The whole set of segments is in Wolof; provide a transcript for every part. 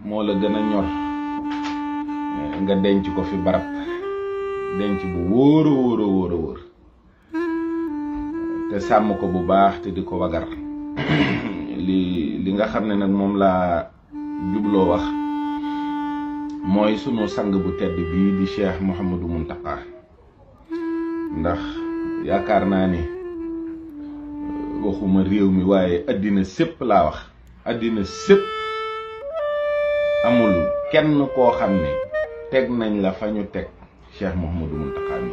moo la gën a ñor nga denc ko fi barab denc bu wóor a wóor a wóor a wóor te sàmm ko bu baax te di ko wagar li nga xam ne nag moom laa jubloo wax mooy sunu sang bu tedd bii di Cheikh Mouhamadou Mountakha ndax yaakaar naa ni waxuma réew mi waaye addina sépp laa wax addina sépp amul kenn koo xam ne teg nañ la fa ñu teg Cheikh Mouhamadou Mountakha mi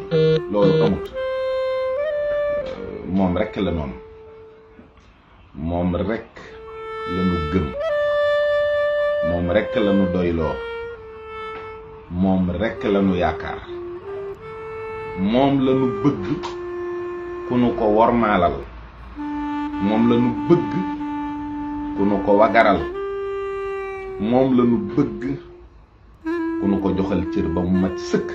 loolu amut moom rekk la noonu moom rekk la nu gëm moom rekk la nu doyloo moom rekk la nu yaakaar moom la nu bëgg ku nu ko wormaalal moom la nu bëgg ku nu ko wagaral moom la nu bëgg ku nu ko joxal cër ba mu mat sëkk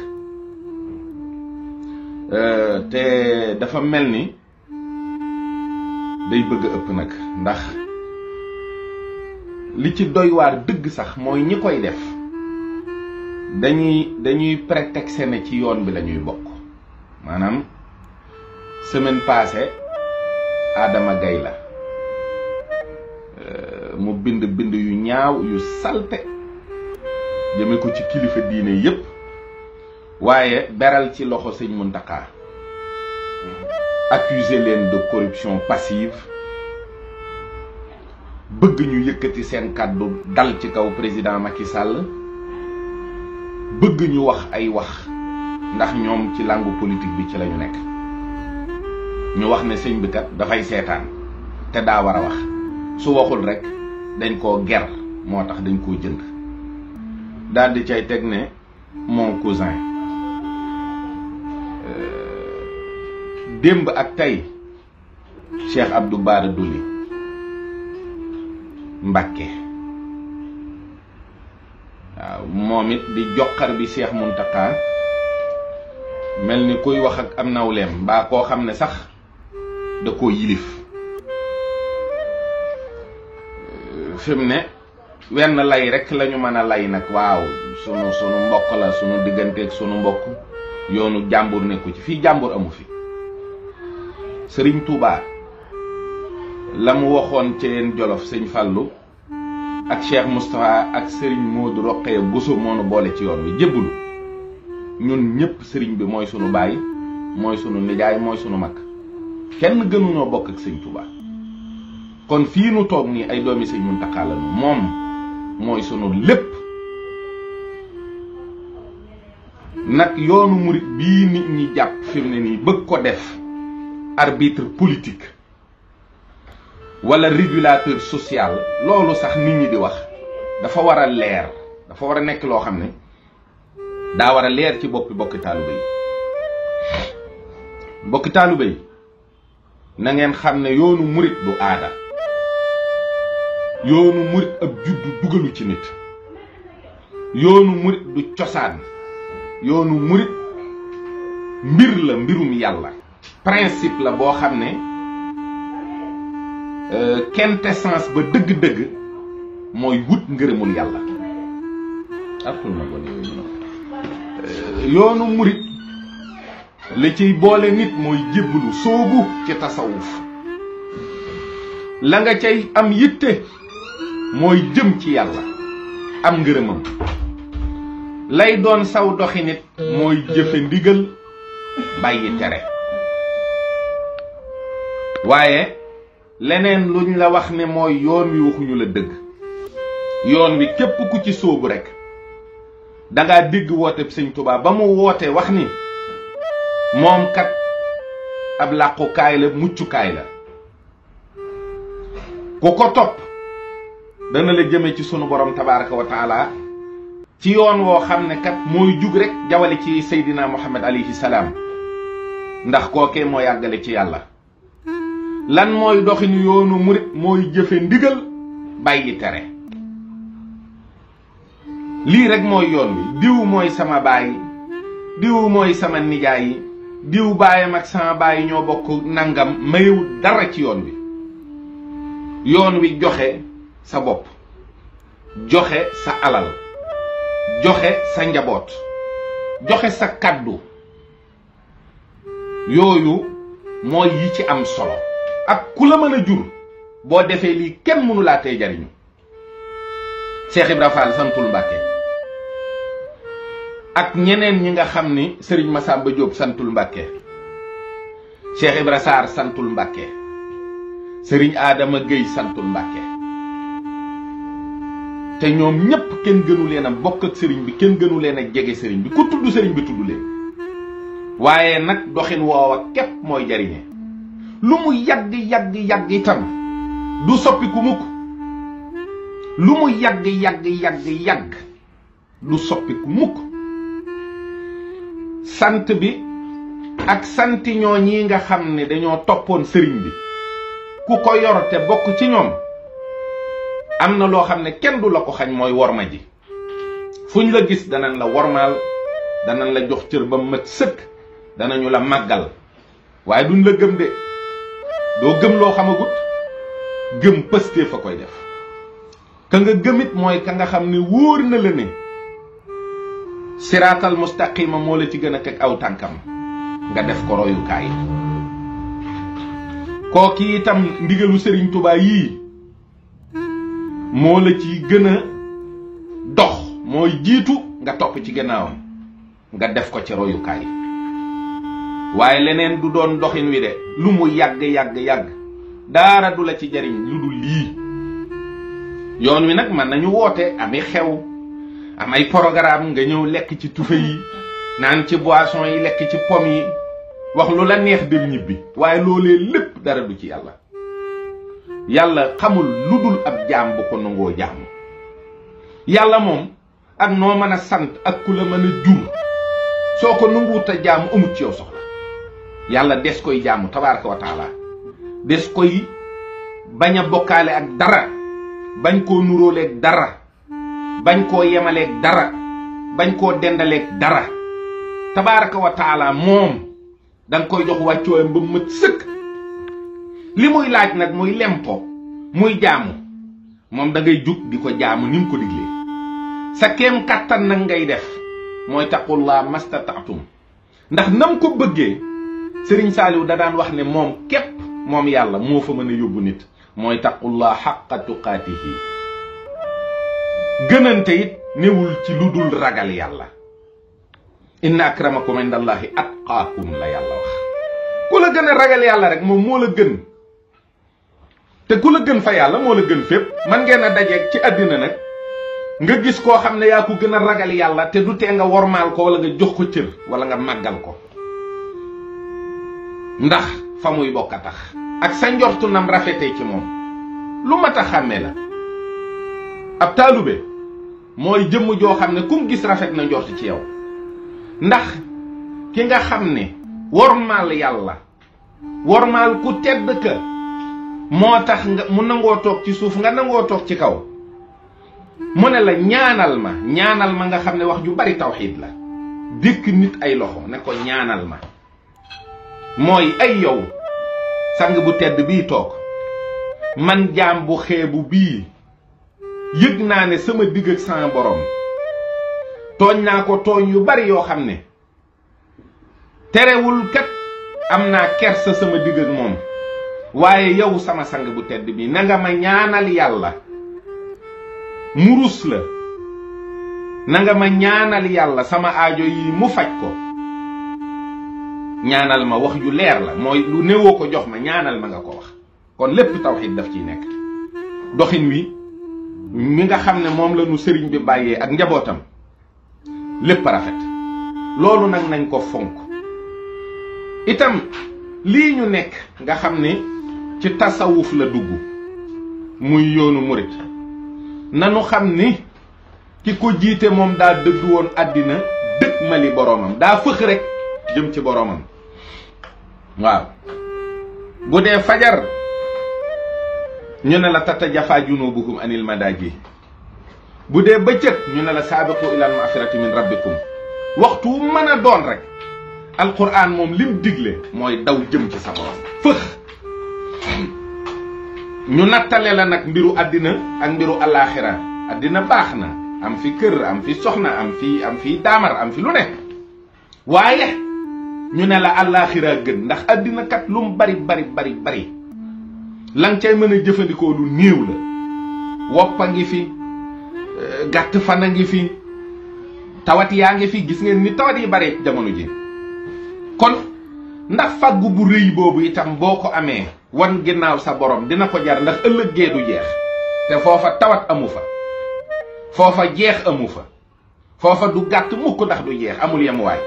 te dafa mel ni day bëgg ëpp nag ndax li ci doy waar dëgg sax mooy ñi koy def dañuy prétexte ne ci yoon bi lañuy bokk maanaam semaine passée Adama Gaye la mu bind yu ñaaw yu salte jëme ko ci kilifa diine yépp waaye beral ci loxo sëñ Mountakha accuser leen de corruption passive bëgg ñu yëkkati seen kàddu dal ci kaw président Macky Sall bëgg ñu wax ay wax ndax ñoom ci langue politique bi ci lañu nekk ñu wax ne sëñ bi kat dafay seetaan te daa war a wax su waxul rek dañ koo ger moo tax dañ koo jënd daal di cay teg ne mon cousin démb ak tey Cheikh Abdou Bara Dolly Mbacké waaw moom it di joxar bi Cheikh Mountakha mel ni kuy wax ak am nawleem mbaa koo xam ne sax da koo yilif fi mu ne wenn lay rek lañu mën a lay nag waaw sunu mbokk la sunu digganteeg sunu mbokk yoonu jàmbur nekku ci fii jàmbur amu fi Sëriñ Touba la mu waxoon ci yeen Jolof sëñ Fallou ak Cheikh Moustapha ak sëriñ Modou Rokhaya Bousso moonu boole ci yoon wi jébbulu ñun ñëpp sëriñ bi mooy sunu baay mooy sunu nijaay mooy sunu mag kenn gënuñoo bokk ak sëñ Touba kon fii nu toog nii ay doomi sëñ Mountakha la moom mooy sunu lépp nag yoonu murit bii nit ñi jàpp fi mu ne nii bëgg ko def arbitre politique wala régulateur social loolu sax nit ñi di wax dafa war a leer dafa war a nekk loo xam ne daa war a leer ci bokki taalibe yi bokki taalibe yi na ngeen xam ne yoonu murit du aada yoonu murit ab juddu dugalu ci nit yoonu murit du cosaan yoonu murit mbir la mbirum yàlla principe la boo xam ne quintessence ba dëgg-dëgg mooy wut ngërëmul yàlla yoonu murit li ciy boole nit mooy jébbalu soobu ci tasawuf la nga cay am yitte mooy jëm ci yàlla am ngërëmam lay doon saw doxi nit mooy jëfe ndigal bàyyi tere waaye leneen luñ la wax ne mooy yoon wi waxuñu la dëgg yoon wi képp ku ci sóobu rek dangaa dégg woote sëñ Tuubaa ba mu woote wax ni moom kat ab làqukaay la muccukaay la ku ko topp dana la jëme ci sunu borom tabaraka wa taala ci yoon woo xam ne kat mooy jug rek jawale ci Seydina Muhammad alayhi salaam ndax kookee moo yàggale ci yàlla lan mooy doxinu yoonu murit mooy jëfe ndigal bàyyi tere lii rek mooy yoon wi diw mooy sama baay diw mooy sama nijaay diw baayam ak sama baay ñoo bokk nangam mayewu dara ci yoon wi joxe sa bopp joxe sa alal joxe sa njaboot joxe sa kaddu yooyu mooy yi ci am solo. ak ku la mën a jur boo defee lii kenn mënu laa tey jariñu. Cheikh Ibra Fall santul Mbàkke ak ñeneen ñi nga xam ni Serigne Massamba Diop santul Mbàkke, Cheikh Ibra Sarr santul Mbàkke, Serigne Adama Gueye santul Mbàkke, te ñoom ñépp kenn gënu leen a bokk ak sëriñ bi, kenn gënu leen a jege sëriñ bi, ku tudd sëriñ bi tudd leen. waaye nag doxin woowa képp mooy jariñe. lu mu yàgg itam du soppiku mukk. lu mu yàgg du soppiku mukk. sant bi ak santi ñoo ñi nga xam ne dañoo toppoon sëriñ bi ku ko yor te bokk ci ñoom am na loo xam ne kenn du la ko xañ, mooy worma ji. fuñ la gis danañ la wormaal, danañ la jox cër ba mat sëkk, danañu la màggal, waaye duñ la gëm de. doo gëm loo xamagut. gëm pëstee fa koy def. ka nga gëmit mooy ka nga xam ne wóor na la ne siraatal mustaqima moo la ci gën a teg aw tànkam, nga def ko royukaay. kooki itam ndigalu Serigne Touba yii moo la ci gën a dox, mooy jiitu nga topp ci gannaawam, nga def ko ci royukaay. waaye leneen du doon doxin wi de. lu mu yàgg daara du la ci jariñ lu dul lii. yoon wi nag mën nañu woote ami xew, am ay programme, nga ñëw lekk ci tufe yi, naan ci boisson yi, lekk ci pom yi, wax lu la neex dem ñibbi. waaye loolee lépp dara du ci yàlla. yàlla xamul lu dul ab jaam bu ko nangoo jaamu. yàlla moom ak noo mën a sant ak ku la mën a jur, soo ko nanguwut a jaamu amut ci yow soxla. yàlla des koy jaamu tabaaraka wa taala, des koy bañ a bokkaale ak dara, bañ koo nuróoleeg dara, bañ koo yemaleeg dara, bañ koo dendaleeg dara. tabaaraka wa taala moom danga koy jox wàccooyam ba mët sëkk. li muy laaj nag muy lempo, muy jaamu, moom da ngay jug di ko jaamu ni mu ko diglee. sa kéem kàttan nag ngay def, mooy taqullaa mastataatum. ndax nam ko bëggee Serigne Saliou da daan wax ne moom képp, moom yàlla moo fa mën a yóbbu nit, mooy taqullaa xaqa tuqaatihi. gënante it newul ci lu dul ragal yàlla. inna akramakum indallahi atqaakum la yàlla wax. ku la gën a ragal yàlla rek moom moo la gën. te ku la gën fa yàlla moo la gën fépp. man ngeen a dajeeg ci àddina nag nga gis koo xam ne yaa ko gën a ragal yàlla te du tee nga wormaal ko wala nga jox ko cër wala nga màggal ko, ndax fa muy bokk a tax ak sa njortu nam rafetee ci moom. lu mat a xàmmee la. ab taalube mooy jëmm joo xam ne kum gis rafet na njort ci yow. ndax ki nga xam ne wormaal yàlla, wormaal ku tedd ka moo tax nga mu nangoo toog ci suuf, nga nangoo toog ci kaw. mu ne la ñaanal ma nga xam ne wax ju bari tawxiid la. dikk nit ay loxo ne ko ñaanal ma, mooy ay yow sang bu tedd bii toog, man jaam bu xeebu bii yëg naa ne sama digg ak sama borom tooñ naa ko tooñ yu bari yoo xam ne terewul kat am naa kersa sama digg ak moom. waaye yow sama sang bu tedd bi na nga ma ñaanal yàlla mu rus la, na nga ma ñaanal yàlla sama aajo yi mu faj ko. ñaanal ma wax ju leer la, mooy lu newoo ko jox ma, ñaanal ma nga ko wax. kon lépp tawxiid daf ciy nekk. doxin wi mi nga xam ne moom la nu sëriñ bi bàyyee ak njabootam lépp rafet. loolu nag nañ ko fonk. itam lii ñu nekk nga xam ne ci tasawuf la dugg, muy yoonu murit, nanu xam ni ki ko jiite moom daa dëddu woon àddina dëkk mali boroomam, daa fëx rek jëm ci boroomam. waaw bu dee fajar ñu ne la tatajafa junubuhum anil madaaji, bu dee bëccëg ñu ne la saabiqu ilal magfirati min rabbikum. waxtu mën a doon rek alquran moom lim digle mooy daw jëm ci sa borom fëx. ñu nattale la nag mbiru àddina ak mbiru alaaxira àddina baax na, am fi kër, am fi soxna, am fi daamar, am fi lu ne, waaye ñu ne la àllaaxira gën, ndax àddina kat lu mu bari lang cay mën a jëfandikoo lu néew la. woppa ngi fi, gàtt fan a ngi fi, tawat yaa ngi fi, gis ngeen ni tawat yi bari jamono ji. kon ndax fàggu bu rëy boobu itam boo ko amee wan ginnaaw sa borom dina ko jar, ndax ëllëg gee du jeex te foofa tawat amu fa, foofa jeex amu fa, foofa du gàtt mukk ndax du jeex, amul yemuwaay.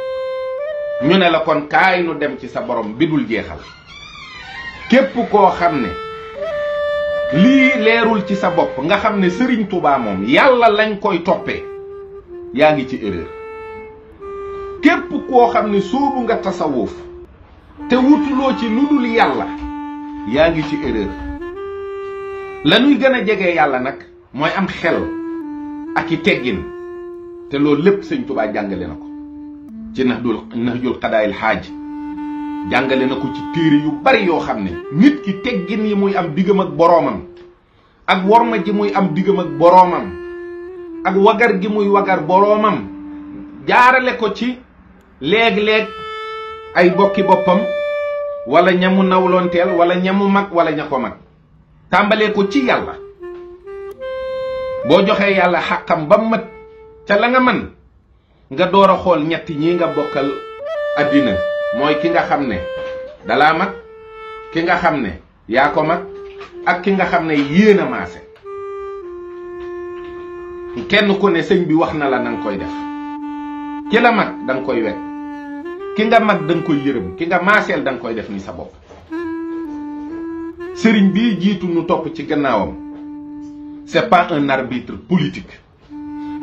ñu ne la kon kaay nu dem ci sa borom bi dul jeexal. képp koo xam ne lii leerul ci sa bopp nga xam ne Sëriñ Tuubaa moom yàlla lañ koy toppee, yaa ngi ci erreur. képp koo xam ne sóobu nga tasawuf te wutuloo ci lu dul yàlla, yaa ngi ci erreur. la ñuy gën a jege yàlla nag mooy am xel ak i teggin, te loolu lépp Sëriñ Tuubaa jàngale na ko ci Nahjul Qadaa'il Haaj, jàngale na ko ci téere yu bari yoo xam ne nit ki teggin yi muy am diggam ak boroomam, ak worma ji muy am diggam ak boroomam, ak wagar gi muy wagar boroomam, jaarale ko ci léeg-léeg ay bokki boppam wala ñamu nawloonteel wala ñamu mag wala ña ko mag, tàmbalee ko ci yàlla. boo joxee yàlla xàqam ba mat ca la nga man, nga door a xool ñetti ñi nga bokkal àddina, mooy ki nga xam ne dalaa mag, ki nga xam ne yaa ko mag, ak ki nga xam ne yéen a maase. kenn ku ne sëñ bi wax na la nanga koy def. ki la mag danga koy wekk, ki nga mag danga koy yërëm, ki nga maaseel danga koy def ni sa bopp. sëriñ bii jiitu nu topp ci gannaawam, c'est pas un arbitre politique.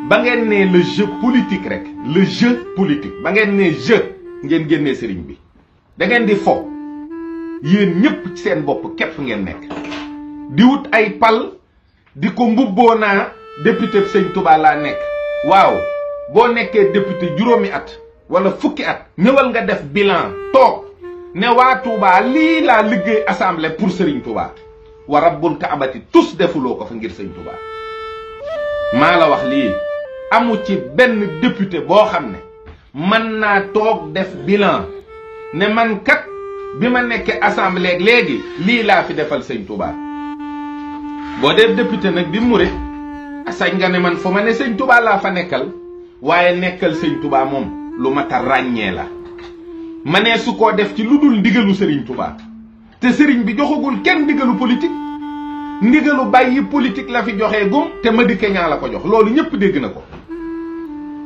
ba ngeen ne le jeu politique rek, le jeu politique, ba ngeen ne jeu ngeen génnee sëriñ bi, da ngeen di fo. yéen ñëpp ci seen bopp képp ngeen nekk di wut ay pal di ko mbubboo naa député Sëñ Tuubaa laa nekk. waaw boo nekkee député juróomi at wala fukki at, ñëwal nga def bilan toog ne waa Tuubaa lii laa liggéey assemblée pour Sëriñ Tuubaa. wa rabbul kaabati tous defuloo ko fa ngir Sëñ Tuubaa. maa la wax lii, amu ci benn député boo xam ne mën naa toog def bilan ne man kat bi ma nekkee assemblée léegi lii laa fi defal Sëñ Tuubaa. boo dee député nag di murit, sañ nga ne man fu ma ne Sëñ Tuubaa laa fa nekkal, waaye nekkal Sëñ Tuubaa moom lu mat a ràññee la. ma ne su koo def ci lu dul ndigalu Sëriñ Tuubaa, te sëriñ bi joxagul kenn ndigalu politique. ndigalu bàyyi politique la fi joxee gum, te Madické Niang la ko jox. loolu ñëpp dégg na ko.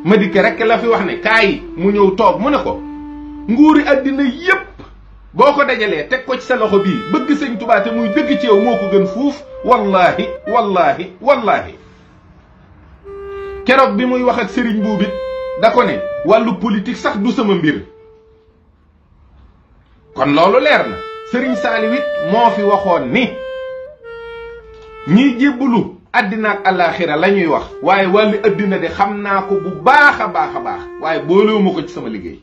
Madické rek la fi wax ne kaay mu ñëw toog, mu ne ko nguuri àddina yépp boo ko dajalee teg ko ci sa loxo bii, bëgg Sëñ Tuubaa te muy dëgg ci yow moo ko gën fuuf. wallahi wallahi wallahi. keroog bi muy wax ak sëriñ buubit da ko ne wàllu politique sax du sama mbir. kon loolu leer na. sëriñ Saaliw it moo fi waxoon ni ñiy jébbalu àddina ak àllaaxira la ñuy wax, waaye wàllu àddina de xam naa ko bu baax a baax a baax, waaye boolewuma ko ci sama liggéey.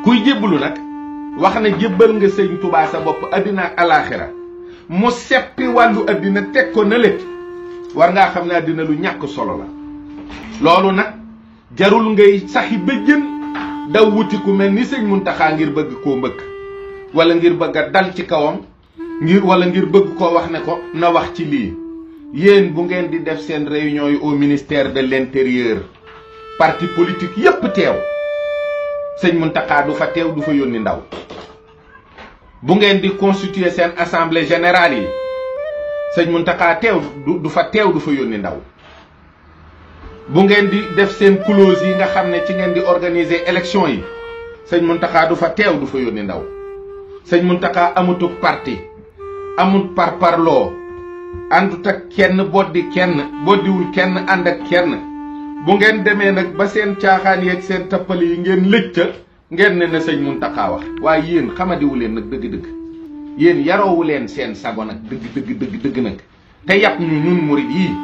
kuy jébbalu nag wax ne jébbal nga Sëñ Tuubaa sa bopp àddina ak àllaaxira, mu seppi wàllu àddina teg ko na lépp, war ngaa xam ne àddina lu ñàkk solo la. loolu nag jarul ngay saxi bëjjën daw wuti ku mel ni Sëñ Muntaxaa ngir bëgg koo mbëkk, wala ngir bëgg a dal ci kawam, wala ngir bëgg koo wax ne ko na wax ci lii. yéen bu ngeen di def seen réunion yi au ministère de l'intérieur, parti politique yépp teew, Sëñ Muntaxaa du fa teew, du fa yónni ndaw. bu ngeen di constituer seen assemblée générale yi, Sëñ Muntaxaa teew du fa teew, du fa yónni ndaw. bu ngeen di def seen clause yi nga xam ne ci ngeen di organiser élection yi, Sëñ Muntaxaa du fa teew, du fa yónni ndaw. Sëñ Muntaxaa amutu parti, amut parparloo, àndut ak kenn, boddiwul kenn, ànd ak kenn. bu ngeen demee nag ba seen caaxaan yeeg seen tappali yi ngeen lëcca, ngeen ne na Sëñ Muntaxaa wax. waaye yéen xamadiwu leen nag dëgg-dëgg, yéen yaroowu leen seen sago nag dëgg nag, te yàpp ñu ñun murit yii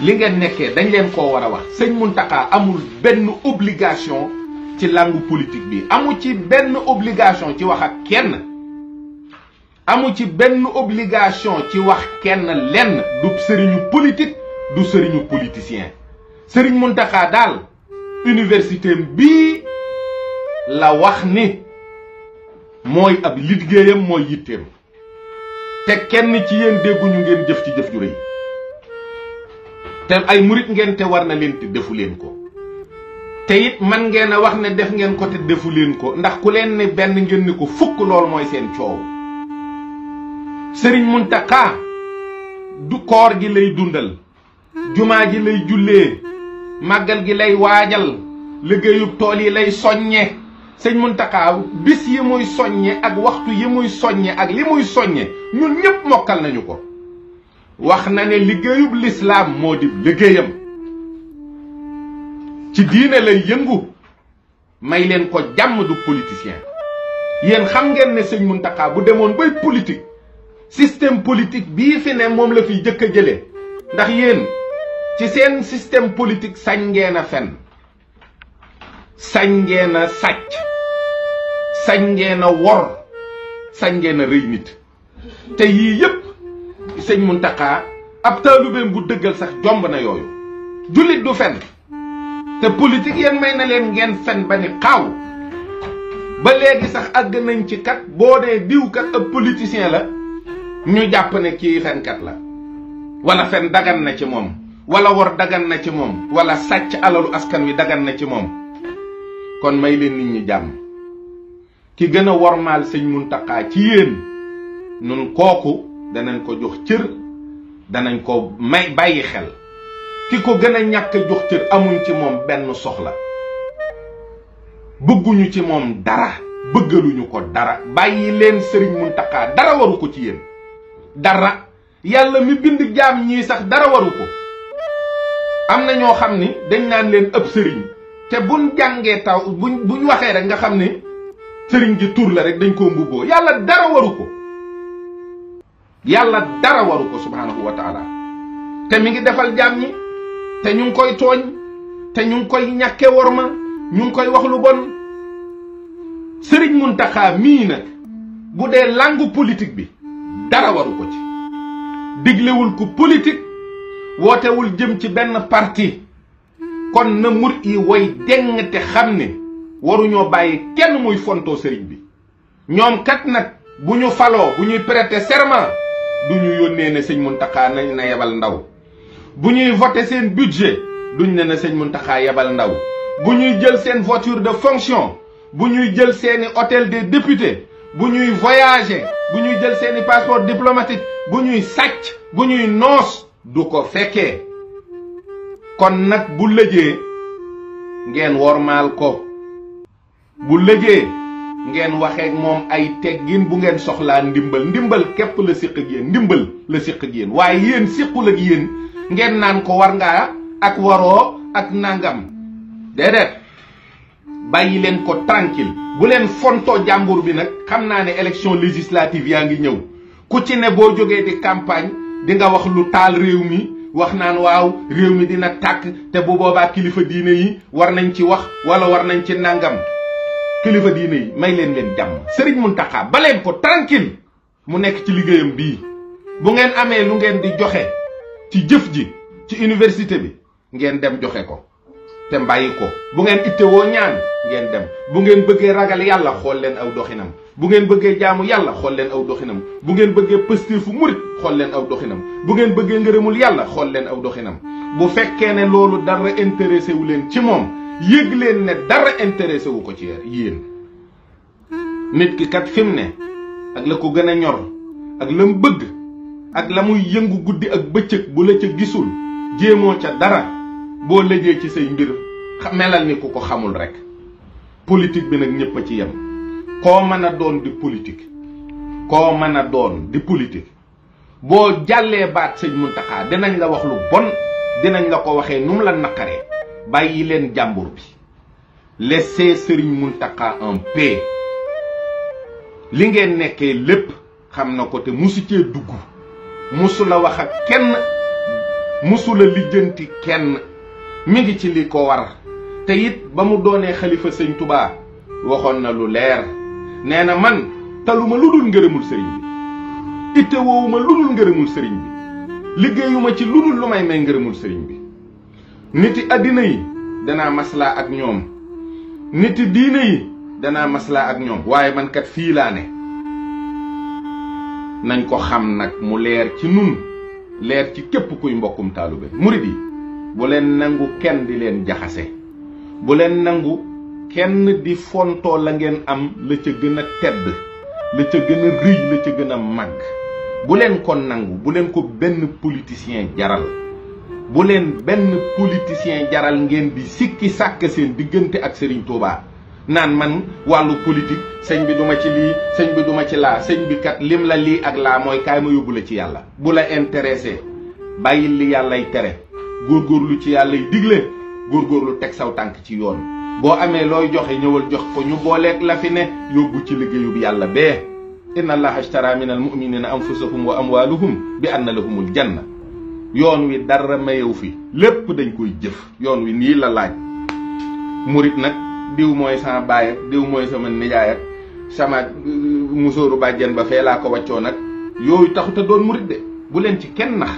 li ngeen nekkee dañ leen koo war a wax. Sëñ Muntaxaa amul benn obligation ci langue politique bi, amu ci benn obligation ci wax ak kenn. amu ci benn obligation ci wax kenn lenn, du sëriñu politique du sëriñu politicien. Sëriñ Muntaxa daal université bii la wax ni mooy ab liggéeyam mooy yitteem, te kenn ci yéen dégguñu ngeen jëf ci jëf ju rëy, te ay murit ngeen te war na leen te defu leen ko. te it man ngeen a wax ne def ngeen ko te defu leen ko, ndax ku leen ne benn ngeen ni ko fukk, lool mooy seen coow. Sëriñ Muntaxa du koor gi lay dundal, jumaa ji lay jullee, màggal gi lay waajal, liggéeyub tool yi lay soññe. Sëñ Muntaxa bis yi muy soññe ak waxtu yi muy soññe ak li muy soññe ñun ñëpp mokkal nañu ko. wax na ne liggéeyub lislaam moo di liggéeyam, ci diine lay yëngu. may leen ko jàmm, du politicien. yéen xam ngeen ne sëñ Muntaxa bu demoon bay politique, système politique bii fi ne moom la fiy jëkk a jëlee. ndax yéen ci seen système politique sañ ngeen a fen, sañ ngeen a sàcc, sañ ngeen a wor, sañ ngeen a rëy nit. te yii yëpp sëñ Muntaxa ab taalubeem bu dëggal sax jomb na yooyu. jullit du fen, te politique yéen may na leen ngeen fen ba ni xaaw. ba léegi sax àgg nañ ci kat boo dee diw kat ab politicien la ñu jàpp ne kii fenkat la, wala fen dagan na ci moom, wala wor dagan na ci moom, wala sàcc alalu askan wi dagan na ci moom. kon may leen nit ñi jàmm. ki gën a wormaal sëñ Muntaxa ci yéen, nun kooku danañ ko jox cër, danañ ko may bàyyi xel. ki ko gën a ñàkk jox cër amuñ ci moom benn soxla, bëgguñu ci moom dara, bëggaluñu ko dara. bàyyi leen sëriñ Muntaxa, dara waru ko ci yéen, dara. yàlla mi bind jaam ñii sax dara waru ko. am na ñoo xam ni dañ naan leen ëpp sëriñ, te buñ jàngee taw buñ waxee rek nga xam ne sëriñ ji tur la rek dañ koo mbubboo. yàlla dara waru ko, yàlla dara waru ko subhanahu wa taala. te mi ngi defal jaam ñi, te ñu ngi koy tooñ, te ñu ngi koy ñàkke worma, ñu ngi koy wax lu bon. sëriñ Muntaxa mii nag bu dee langue politique bi dara waru ko ci. diglewul ku politique, wootewul jëm ci benn parti. kon na murit yi way deng te xam ne waruñoo bàyyi kenn muy fontoo sëriñ bi. ñoom kat nag bu ñu faloo, bu ñuy prêter serment, du ñu yónnee ne sëñ Muntaxa nañ na yebal ndaw. bu ñuy voter seen budget duñ ne na sëñ Muntaxa yebal ndaw. bu ñuy jël seen voiture de fonction, bu ñuy jël seeni hôtel des députés, bu ñuy voyager, bu ñuy jël seeni passeport diplomatique, bu ñuy sàcc, bu ñuy noos, du ko fekkee. kon nag bu lëjee ngeen wormaal ko, bu lëjee ngeen waxeek moom ay teggin. bu ngeen soxlaa ndimbal, ndimbal képp la siq ak yéen, ndimbal la siq ak yéen. waaye yéen siqul ak yéen ngeen naan ko war ngaa ak waroo ak nangam. déedéet, bàyyi leen ko tranquille. bu leen fontoo jàmbur bi nag. xam naa ne élection législative yaa ngi ñëw, ku ci ne boo jógee di campagne di nga wax lu taal réew mi, wax naan waaw réew mi dina tàkk, te bu boobaa kilifa diine yi war nañ ci wax wala war nañ ci nangam. kilifa diine yi may leen jàmm. sëriñ Muntaxa ba leen ko tranquille mu nekk ci liggéeyam bii. bu ngeen amee lu ngeen di joxe ci jëf ji ci université bi, ngeen dem joxe ko te mbàyyi ko. bu ngeen ittewoo ñaan ngeen dem. bu ngeen bëggee ragal yàlla, xool leen aw doxinam. bu ngeen bëggee jaamu yàlla, xool leen aw doxinam. bu ngeen bëggee pëstéefu murit, xool leen aw doxinam. bu ngeen bëggee ngërëmul yàlla, xool leen aw doxinam. bu fekkee ne loolu dara intéressé wu leen ci moom, yëg leen ne dara intéressé wu ko ci yéen. nit ki kat fi mu ne ak la ko gën a ñor ak la mu bëgg ak la muy yëngu guddi ak bëccëg, bu la ca gisul jéemoo ca dara, boo lëjee ci say mbir melal ni ku ko xamul rek. politique bi nag ñëpp a ci yem. koo mën a doon di politique, koo mën a doon di politique, boo jàllee baat sëñ Muntaxa dinañ la wax lu bon, dinañ la ko waxee nu mu la naqaree. bàyyi leen jàmbur bi, laissez sëriñ Muntaxa en paix. li ngeen nekkee lépp xam na ko, te musu cee dugg, musu la wax ak kenn, musu la lijjanti kenn. mi ngi ci li ko war. te it ba mu doonee xalifa sëñ Touba waxoon na lu leer. nee na man taluma lu dul ngërëmul sëriñ bi. itte woowuma ludul ngërëmul sëriñ bi liggéeyuma ci ludul lu may ngërëmul sëriñ bi niti àddina yi danaa maslaa ak ñoom niti diine yi danaa maslaa ak ñoom waaye man kat fii laa ne nañ ko xam nag mu leer ci nun leer ci képp kuy mbokkum taalube murid yi bu leen nangu kenn di leen jaxase bu leen nangu kenn di fontoo la ngeen am la ca gën a tedd la ca gën a rëy la ca gën a màgg bu leen ko nangu bu leen ko benn politicien jaral bu leen benn politicien jaral ngeen di sikki sàkk seen diggante ak Serigne Touba naan man wàllu politique sëñ bi duma ci lii sëñ bi duma ci laa sëñ bi kat lim la lii ak laa mooy kaay ma yóbbu la ci yàlla bu la intéressé bàyyil li yàllay tere góorgóorlu ci yàllay digle góorgóorlu teg saw tànk ci yoon boo amee looy joxe ñëwal jox ko ñu booleeg la fi ne yóbbu ci liggéeyub yàlla bee inna allaha ashtara min al muminina anfusahum wa amwaluhum bi anna lahumul janna yoon wi dara mayew fi lépp dañ koy jëf yoon wi nii la laaj murit nag diw mooy sama baay ak diw mooy sama nijaay ak sama musóoru bàjjen ba fee laa ko waccoo nag yooyu taxut a doon murit de bu leen ci kenn nax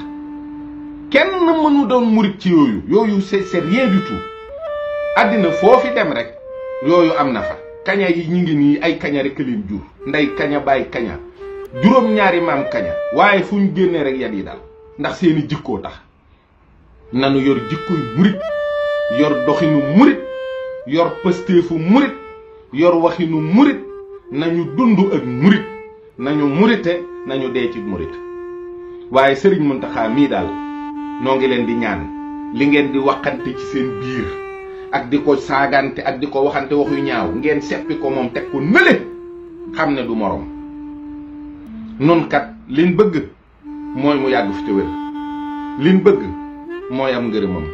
kenn mënu doon murit ci yooyu c'est rien du tout àddina foofi dem rek yooyu am na fa kaña yi ñu ngi nii ay kaña rek leen jur ndey kaña bàyyi kaña juróom-ñaari maam kaña waaye fu ñu génnee rek yat yi daal ndax seeni jikkoo tax nanu yor jikkoy murit yor doxinu murit yor pëstéefu murit yor waxinu murit nañu dund ak murit nañu murite nañu dee ci murit waaye sëriñ Muntaxa mii daal noo ngi leen di ñaan li ngeen di waxante ci seen biir ak di ko saagante ak di ko waxante wax yu ñaaw ngeen seppi ko moom teg ko nële xam ne du morom nun kat liñ bëgg mooy mu yàgg fi te wér liñ bëgg mooy am ngërëmam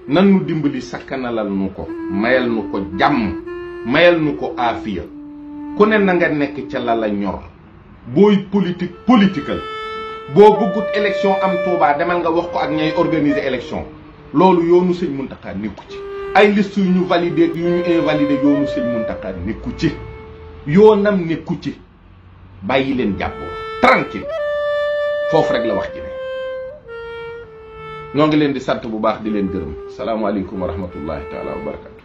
nan nu dimbali sakkanalal nu ko mayal nu ko jàmm mayal nu ko aafiya ku ne na nga nekk ca la la ñor booy politique politikal boo bëggut élection am Touba demal nga wax ko ak ñay organiser élection loolu yoonu sëñ Muntaxa nekku ci ay liste yu ñu validé yu ñu invalidé yoonu sëñ Muntaxa nekku ci yoonam nekku ci bàyyi leen jàppoo tranquille foofu rek la wax ji ne ñoo ngi leen di sant bu baax di leen gërëm salaamaaleykum wa rahmatullahi taala wa barakatu